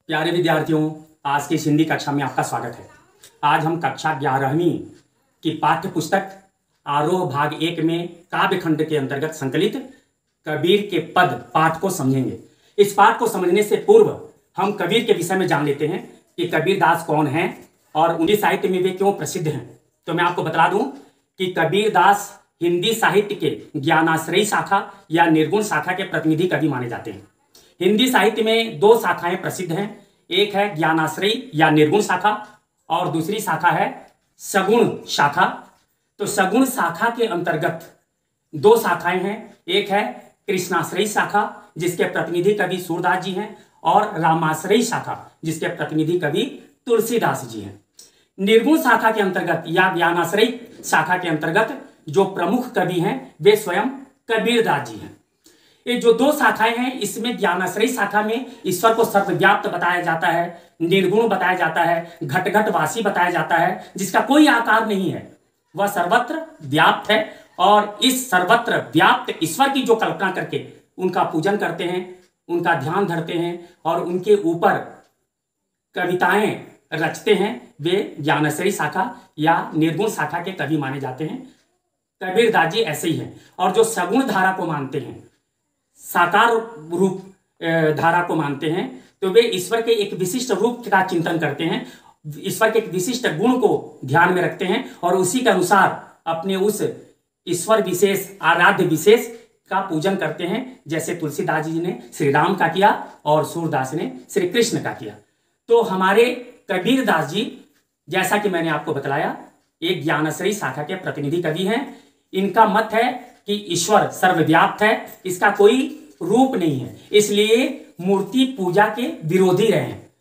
प्यारे विद्यार्थियों, आज की इस हिंदी कक्षा में आपका स्वागत है। आज हम कक्षा 11वीं की पाठ्य पुस्तक आरोह भाग 1 में काव्य खंड के अंतर्गत संकलित कबीर के पद पाठ को समझेंगे। इस पाठ को समझने से पूर्व हम कबीर के विषय में जान लेते हैं कि कबीरदास कौन हैं और उनके साहित्य में वे क्यों प्रसिद्ध हैं। तो मैं आपको बता दूं कि कबीरदास हिंदी साहित्य के ज्ञानाश्रयी शाखा या निर्गुण शाखा के प्रतिनिधि कवि माने जाते हैं। हिंदी साहित्य में दो शाखाएं प्रसिद्ध हैं, एक है ज्ञानाश्रयी या निर्गुण शाखा और दूसरी शाखा है सगुण शाखा। तो सगुण शाखा के अंतर्गत दो शाखाएं हैं, एक है कृष्णाश्रयी शाखा जिसके प्रतिनिधि कवि सूरदास जी हैं और रामाश्रयी शाखा जिसके प्रतिनिधि कवि तुलसीदास जी हैं। निर्गुण शाखा के अंतर्गत या ज्ञानाश्रयी शाखा के अंतर्गत जो प्रमुख कवि हैं वे स्वयं कबीरदास जी हैं। ये जो दो शाखाएं हैं, इसमें ज्ञानाश्रयी शाखा में ईश्वर को सर्वव्याप्त बताया जाता है, निर्गुण बताया जाता है, घट घट वासी बताया जाता है, जिसका कोई आकार नहीं है, वह सर्वत्र व्याप्त है। और इस सर्वत्र व्याप्त ईश्वर की जो कल्पना करके उनका पूजन करते हैं, उनका ध्यान धरते हैं और उनके ऊपर कविताएं रचते हैं, वे ज्ञानाश्रयी शाखा या निर्गुण शाखा के कवि माने जाते हैं। कबीरदास जी ऐसे ही हैं। और जो सगुण धारा को मानते हैं, साकार रूप धारा को मानते हैं, तो वे ईश्वर के एक विशिष्ट रूप का चिंतन करते हैं, ईश्वर के एक विशिष्ट गुण को ध्यान में रखते हैं और उसी के अनुसार अपने उस ईश्वर विशेष आराध्य विशेष का पूजन करते हैं। जैसे तुलसीदास जी ने श्री राम का किया और सूरदास ने श्री कृष्ण का किया। तो हमारे कबीरदास जी, जैसा कि मैंने आपको बतलाया, एक ज्ञानाश्रयी शाखा के प्रतिनिधि कवि हैं। इनका मत है कि ईश्वर सर्वव्याप्त है, इसका कोई रूप नहीं है, इसलिए मूर्ति पूजा के विरोधी रहे हैं।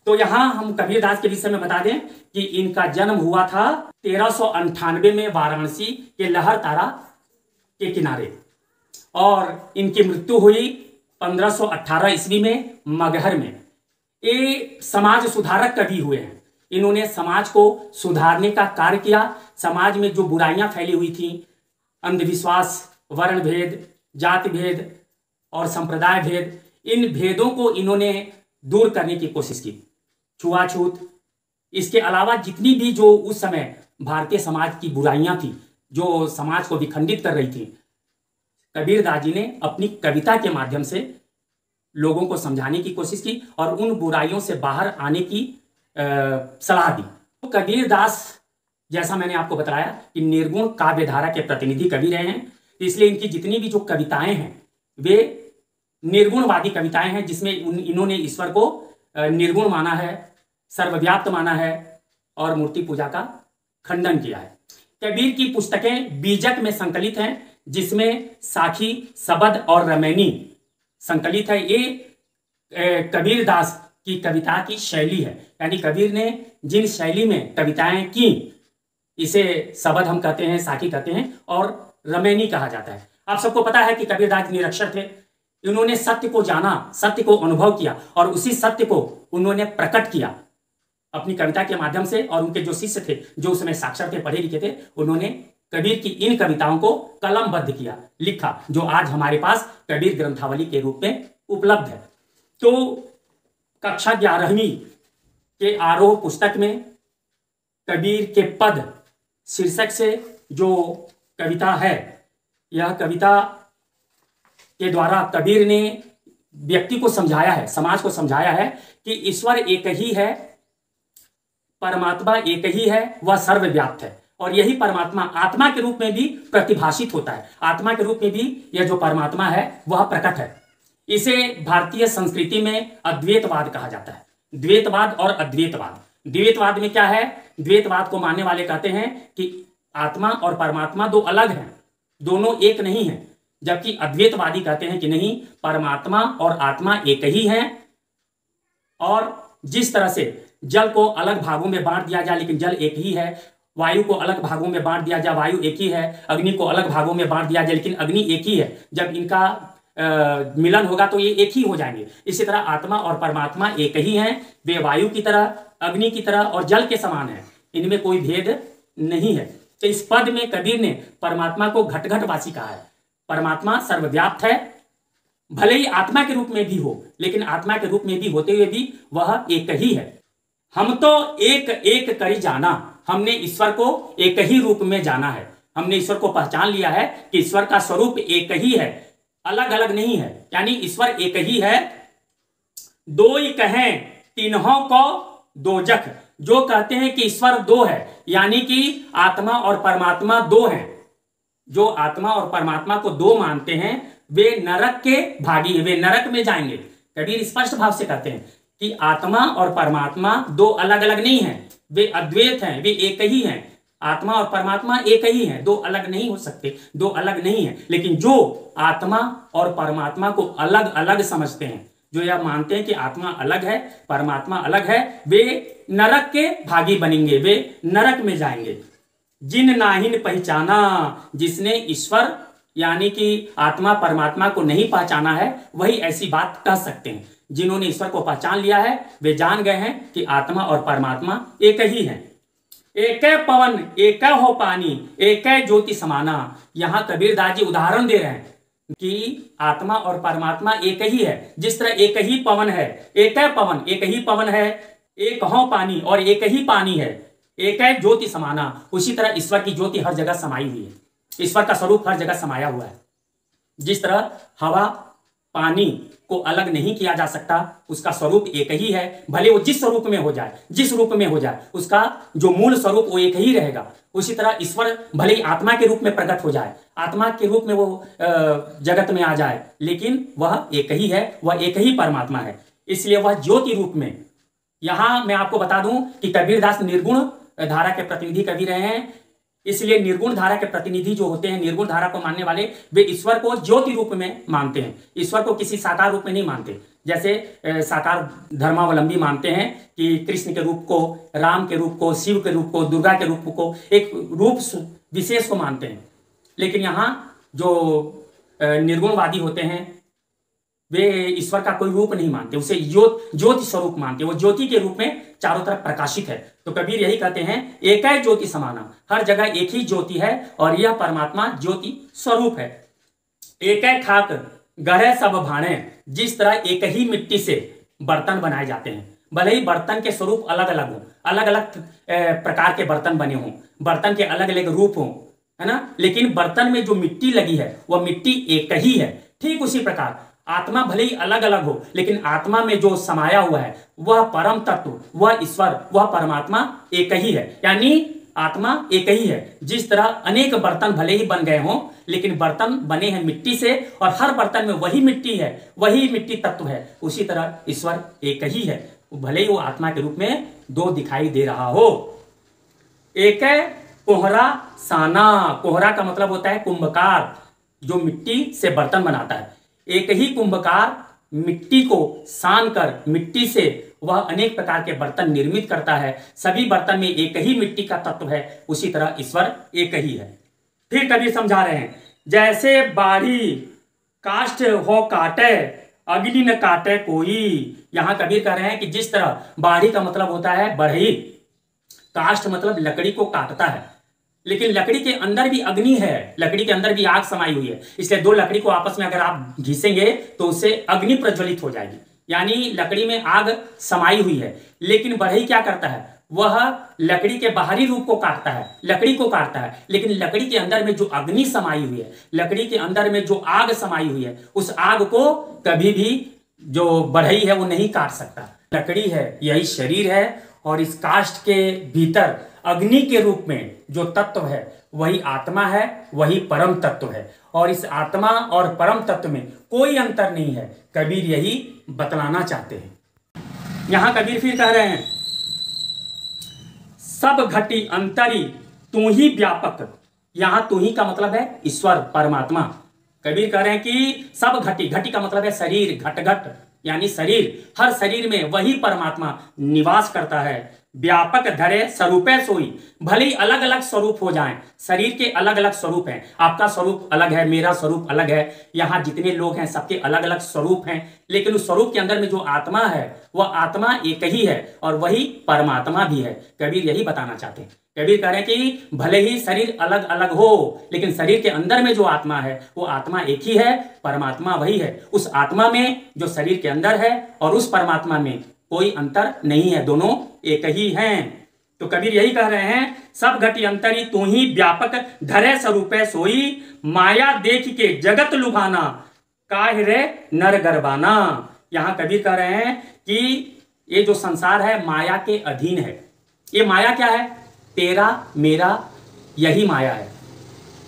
तो यहां हम कबीरदास के विषय में बता दें कि इनका जन्म हुआ था 1398 में वाराणसी के लहरतारा के किनारे और इनकी मृत्यु हुई 1518 ईस्वी में मगहर में। ये समाज सुधारक कवि हुए हैं। इन्होंने समाज को सुधारने का कार्य किया। समाज में जो बुराइयां फैली हुई थी, अंधविश्वास, वर्ण भेद, जाति भेद और संप्रदाय भेद, इन भेदों को इन्होंने दूर करने की कोशिश की। छुआछूत, इसके अलावा जितनी भी जो उस समय भारतीय समाज की बुराइयां थी, जो समाज को विखंडित कर रही थी, कबीरदास जी ने अपनी कविता के माध्यम से लोगों को समझाने की कोशिश की और उन बुराइयों से बाहर आने की सलाह दी। तो कबीरदास, जैसा मैंने आपको बताया, कि निर्गुण काव्य धारा के प्रतिनिधि कवि रहे हैं, इसलिए इनकी जितनी भी जो कविताएं हैं वे निर्गुणवादी कविताएं हैं, जिसमें इन्होंने ईश्वर को निर्गुण माना है, सर्वव्याप्त माना है और मूर्ति पूजा का खंडन किया है। कबीर की पुस्तकें बीजक में संकलित हैं, जिसमें साखी, सबद और रमैनी संकलित है। ये कबीरदास की कविता की शैली है, यानी कबीर ने जिन शैली में कविताएं की, इसे सबद हम कहते हैं, साखी कहते हैं और रमैनी कहा जाता है। आप सबको पता है कि कबीरदास निरक्षर थे। इन्होंने सत्य को जाना, सत्य को अनुभव किया और उसी सत्य को उन्होंने प्रकट किया अपनी कविता के माध्यम से। और उनके जो शिष्य थे, जो उस समय साक्षर थे, पढ़े लिखे थे, उन्होंने कबीर की इन कविताओं को कलमबद्ध किया, लिखा, जो आज हमारे पास कबीर ग्रंथावली के रूप में उपलब्ध है। तो कक्षा 11वीं के आरोह पुस्तक में कबीर के पद शीर्षक से जो कविता है, यह कविता के द्वारा कबीर ने व्यक्ति को समझाया है, समाज को समझाया है कि ईश्वर एक ही है, परमात्मा एक ही है, वह सर्वव्याप्त है और यही परमात्मा आत्मा के रूप में भी प्रतिभाषित होता है। आत्मा के रूप में भी यह जो परमात्मा है वह प्रकट है। इसे भारतीय संस्कृति में अद्वैतवाद कहा जाता है। द्वैतवाद और अद्वैतवाद। द्वैतवाद में क्या है? द्वैतवाद को मानने वाले कहते हैं कि आत्मा और परमात्मा दो अलग हैं, दोनों एक नहीं है। जबकि अद्वैतवादी कहते हैं कि नहीं, परमात्मा और आत्मा एक ही हैं और जिस तरह से जल को अलग भागों में बांट दिया जाए लेकिन जल एक ही है, वायु को अलग भागों में बांट दिया जाए, वायु एक ही है, अग्नि को अलग भागों में बांट दिया जाए लेकिन अग्नि एक ही है, जब इनका मिलन होगा तो ये एक ही हो जाएंगे। इसी तरह आत्मा और परमात्मा एक ही हैं, वे वायु की तरह, अग्नि की तरह और जल के समान है, इनमें कोई भेद नहीं है। तो इस पद में कबीर ने परमात्मा को घट घट वासी कहा है। परमात्मा सर्वव्याप्त है, भले ही आत्मा के रूप में भी हो, लेकिन आत्मा के रूप में भी होते हुए भी वह एक ही है। हम तो एक एक करी जाना, हमने ईश्वर को एक ही रूप में जाना है। हमने ईश्वर को पहचान लिया है कि ईश्वर का स्वरूप एक ही है, अलग अलग नहीं है। यानी ईश्वर एक ही है। दो ही कहें तीनों को दो जख, जो कहते हैं कि ईश्वर दो है, यानी कि आत्मा और परमात्मा दो हैं, जो आत्मा और परमात्मा को दो मानते हैं वे नरक के भागी हैं, वे नरक में जाएंगे। कबीर स्पष्ट भाव से कहते हैं कि आत्मा और परमात्मा दो अलग अलग नहीं है, वे अद्वैत हैं, वे एक ही हैं। आत्मा और परमात्मा एक ही हैं, दो अलग नहीं हो सकते, दो अलग नहीं है। लेकिन जो आत्मा और परमात्मा को अलग अलग समझते हैं, जो यह मानते हैं कि आत्मा अलग है, परमात्मा अलग है, वे नरक के भागी बनेंगे, वे नरक में जाएंगे। जिन नाहिन पहचाना, जिसने ईश्वर यानी कि आत्मा परमात्मा को नहीं पहचाना है, वही ऐसी बात कह सकते हैं। जिन्होंने ईश्वर को पहचान लिया है वे जान गए हैं कि आत्मा और परमात्मा एक ही है। एक पवन एक हो पानी, एक ज्योति समाना। यहां कबीरदास जी उदाहरण दे रहे हैं कि आत्मा और परमात्मा एक ही है। जिस तरह एक ही पवन है, एक पवन एक ही पवन है, एक हो पानी और एक ही पानी है, एक है ज्योति समाना। उसी तरह ईश्वर की ज्योति हर जगह समाई हुई है, ईश्वर का स्वरूप हर जगह समाया हुआ है। जिस तरह हवा पानी को अलग नहीं किया जा सकता, उसका स्वरूप एक ही है। भले वो जिस स्वरूप में हो जाए, जिस रूप में हो जाए, उसका जो मूल स्वरूप वो एक ही रहेगा। उसी तरह ईश्वर भले ही आत्मा के रूप में प्रकट हो जाए, आत्मा के रूप में वो जगत में आ जाए, लेकिन वह एक ही है, वह एक ही परमात्मा है। इसलिए वह ज्योति रूप में। यहां मैं आपको बता दूं कि कबीरदास निर्गुण धारा के प्रतिनिधि कवि रहे हैं। इसलिए निर्गुण धारा के प्रतिनिधि जो होते हैं, निर्गुण धारा को मानने वाले, वे ईश्वर को ज्योति रूप में मानते हैं, ईश्वर को किसी साकार रूप में नहीं मानते। जैसे साकार धर्मावलंबी मानते हैं कि कृष्ण के रूप को, राम के रूप को, शिव के रूप को, दुर्गा के रूप को, एक रूप विशेष को मानते हैं। लेकिन यहाँ जो निर्गुणवादी होते हैं वे ईश्वर का कोई रूप नहीं मानते, उसे ज्योति स्वरूप मानते, वो ज्योति के रूप में चारों तरफ प्रकाशित है। तो कबीर यही कहते हैं, एक है ज्योति समाना, हर जगह एक ही ज्योति है और यह परमात्मा ज्योति स्वरूप है। एक है खाक गढ़े सब भाणे, जिस तरह एक ही मिट्टी से बर्तन बनाए जाते हैं, भले ही बर्तन के स्वरूप अलग अलग हो, अलग अलग प्रकार के बर्तन बने हों, बर्तन के अलग अलग रूप हों, है ना, लेकिन बर्तन में जो मिट्टी लगी है वह मिट्टी एक ही है। ठीक उसी प्रकार आत्मा भले ही अलग अलग हो, लेकिन आत्मा में जो समाया हुआ है वह परम तत्व, वह ईश्वर, वह परमात्मा एक ही है। यानी आत्मा एक ही है। जिस तरह अनेक बर्तन भले ही बन गए हों, लेकिन बर्तन बने हैं मिट्टी से और हर बर्तन में वही मिट्टी है, वही मिट्टी तत्व है, उसी तरह ईश्वर एक ही है, भले ही वो आत्मा के रूप में दो दिखाई दे रहा हो। एक है कोहरा साना, कोहरा का मतलब होता है कुंभकार, जो मिट्टी से बर्तन बनाता है। एक ही कुंभकार मिट्टी को सान कर, मिट्टी से वह अनेक प्रकार के बर्तन निर्मित करता है। सभी बर्तन में एक ही मिट्टी का तत्व है, उसी तरह ईश्वर एक ही है। फिर कबीर समझा रहे हैं, जैसे बाढ़ी काष्ठ हो काटे, अग्नि न काटे कोई। यहां कबीर कह रहे हैं कि जिस तरह बाढ़ी का मतलब होता है बढ़ई, काष्ठ मतलब लकड़ी को काटता है, लेकिन लकड़ी के अंदर भी अग्नि है, लकड़ी के अंदर भी आग समाई हुई है। इसलिए दो लकड़ी को आपस में अगर आप घिसेंगे तो उससे अग्नि प्रज्वलित हो जाएगी, यानी लकड़ी में आग समाई हुई है। लेकिन बढ़ई क्या करता है, वह लकड़ी के बाहरी रूप को काटता है, लकड़ी को काटता है, लेकिन लकड़ी के अंदर में जो अग्नि समाई हुई है, लकड़ी के अंदर में जो आग समाई हुई है, उस आग को कभी भी जो बढ़ई है वो नहीं काट सकता। लकड़ी है, यही शरीर है, और इस काष्ठ के भीतर अग्नि के रूप में जो तत्व है वही आत्मा है, वही परम तत्व है। और इस आत्मा और परम तत्व में कोई अंतर नहीं है, कबीर यही बतलाना चाहते हैं। यहां कबीर फिर कह रहे हैं, सब घटी अंतरी तू ही व्यापक। यहां तू ही का मतलब है ईश्वर परमात्मा। कबीर कह रहे हैं कि सब घटी, घटी का मतलब है शरीर, घट घट यानी शरीर, हर शरीर में वही परमात्मा निवास करता है। व्यापक धरे स्वरूपे सोई। भले ही अलग अलग स्वरूप हो जाएं, शरीर के अलग अलग स्वरूप हैं, आपका स्वरूप अलग है, मेरा स्वरूप अलग है, यहाँ जितने लोग हैं सबके अलग अलग स्वरूप हैं, लेकिन उस स्वरूप के अंदर में जो आत्मा है वह आत्मा एक ही है और वही परमात्मा भी है। कबीर यही बताना चाहते हैं। कबीर कह रहे हैं कि भले ही शरीर अलग अलग हो, लेकिन शरीर के अंदर में जो आत्मा है वो आत्मा एक ही है, परमात्मा वही है। उस आत्मा में जो शरीर के अंदर है और उस परमात्मा में कोई अंतर नहीं है, दोनों एक ही हैं। तो कबीर यही कह रहे हैं, सब घटी अंतरी तू ही व्यापक धरे स्वरूपे सोई। माया देख के जगत लुभाना काहे रे नर गरबाना। यहां कबीर कह रहे हैं कि ये जो संसार है माया के अधीन है। ये माया क्या है? तेरा मेरा यही माया है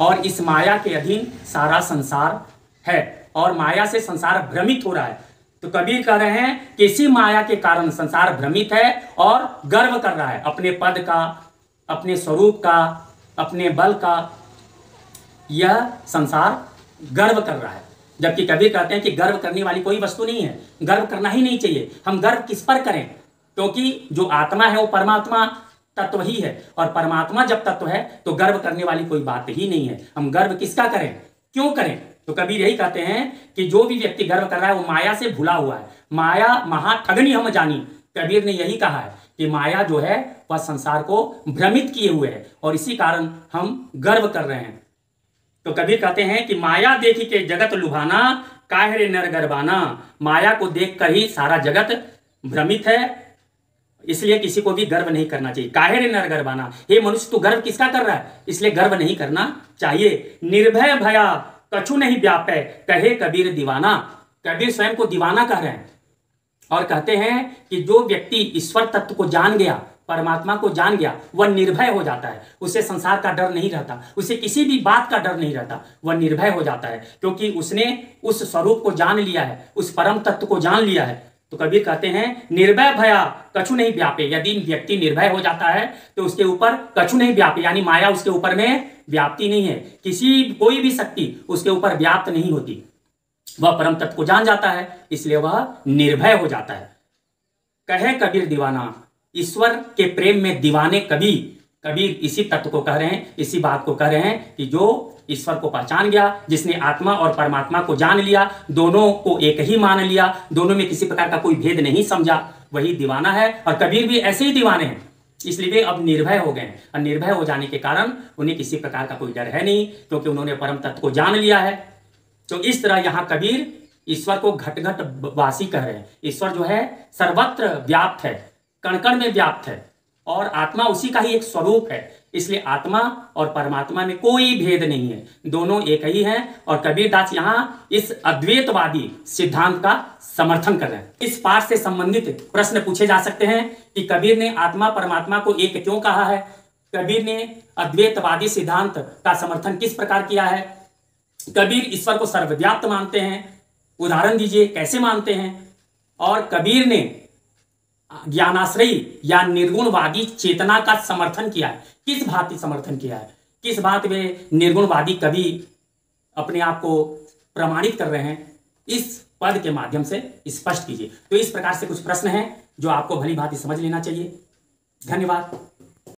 और इस माया के अधीन सारा संसार है और माया से संसार भ्रमित हो रहा है। तो कबीर कह रहे हैं कि इसी माया के कारण संसार भ्रमित है और गर्व कर रहा है अपने पद का, अपने स्वरूप का, अपने बल का। यह संसार गर्व कर रहा है, जबकि कबीर कहते हैं कि गर्व करने वाली कोई वस्तु नहीं है, गर्व करना ही नहीं चाहिए। हम गर्व किस पर करें? क्योंकि जो आत्मा है वो परमात्मा तत्व ही है और परमात्मा जब तत्व है तो गर्व करने वाली कोई बात ही नहीं है। हम गर्व किसका करें, क्यों करें? तो कबीर यही कहते हैं कि जो भी व्यक्ति गर्व कर रहा है वो माया से भुला हुआ है। माया महा ठगनी हम जानी। कबीर ने यही कहा है कि माया जो है वह संसार को भ्रमित किए हुए है और इसी कारण हम गर्व कर रहे हैं। तो कबीर कहते हैं कि माया देखी के जगत लुभाना काहे रे नर गरबाना। माया को देखकर ही सारा जगत भ्रमित है, इसलिए किसी को भी गर्व नहीं करना चाहिए। काहे रे नर गरबाना, हे मनुष्य तू गर्व किसका कर रहा है? इसलिए गर्व नहीं करना चाहिए। निर्भय भया कछु नहीं व्यापे कहे कबीर दीवाना। कबीर स्वयं को दीवाना कह रहे हैं और कहते हैं कि जो व्यक्ति ईश्वर तत्व को जान गया, परमात्मा को जान गया, वह निर्भय हो जाता है। उसे संसार का डर नहीं रहता, उसे किसी भी बात का डर नहीं रहता, वह निर्भय हो जाता है क्योंकि उसने उस स्वरूप को जान लिया है, उस परम तत्व को जान लिया है। तो कबीर कहते हैं निर्भय भया कछु नहीं व्यापे। यदि व्यक्ति निर्भय हो जाता है तो उसके ऊपर कछु नहीं व्यापे, यानी माया उसके ऊपर में व्याप्ति नहीं है, कोई भी शक्ति उसके ऊपर व्याप्त नहीं होती। वह परम तत्व को जान जाता है, इसलिए वह निर्भय हो जाता है। कहे कबीर दीवाना, ईश्वर के प्रेम में दीवाने कबीर इसी तत्व को कह रहे हैं, इसी बात को कह रहे हैं कि जो ईश्वर को पहचान गया, जिसने आत्मा और परमात्मा को जान लिया, दोनों को एक ही मान लिया, दोनों में किसी प्रकार का कोई भेद नहीं समझा, वही दीवाना है। और कबीर भी ऐसे ही दीवाने हैं, इसलिए वे अब निर्भय हो गए हैं और निर्भय हो जाने के कारण उन्हें किसी प्रकार का कोई डर है नहीं क्योंकि उन्होंने परम तत्व को जान लिया है। तो इस तरह यहाँ कबीर ईश्वर को घट घट वासी कह रहे हैं। ईश्वर जो है सर्वत्र व्याप्त है, कण कण में व्याप्त है और आत्मा उसी का ही एक स्वरूप है, इसलिए आत्मा और परमात्मा में कोई भेद नहीं है, दोनों एक ही हैं। और कबीरदास यहाँ इस अद्वैतवादी सिद्धांत का समर्थन कर रहे हैं। इस पाठ से संबंधित प्रश्न पूछे जा सकते हैं कि कबीर ने आत्मा परमात्मा को एक क्यों कहा है, कबीर ने अद्वैतवादी सिद्धांत का समर्थन किस प्रकार किया है, कबीर ईश्वर को सर्वव्याप्त मानते हैं, उदाहरण दीजिए कैसे मानते हैं। और कबीर ने ज्ञानाश्रयी या निर्गुणवादी चेतना का समर्थन किया है, किस भांति समर्थन किया है, किस बात में निर्गुणवादी कवि अपने आप को प्रमाणित कर रहे हैं, इस पद के माध्यम से स्पष्ट कीजिए। तो इस प्रकार से कुछ प्रश्न हैं जो आपको भली भांति समझ लेना चाहिए। धन्यवाद।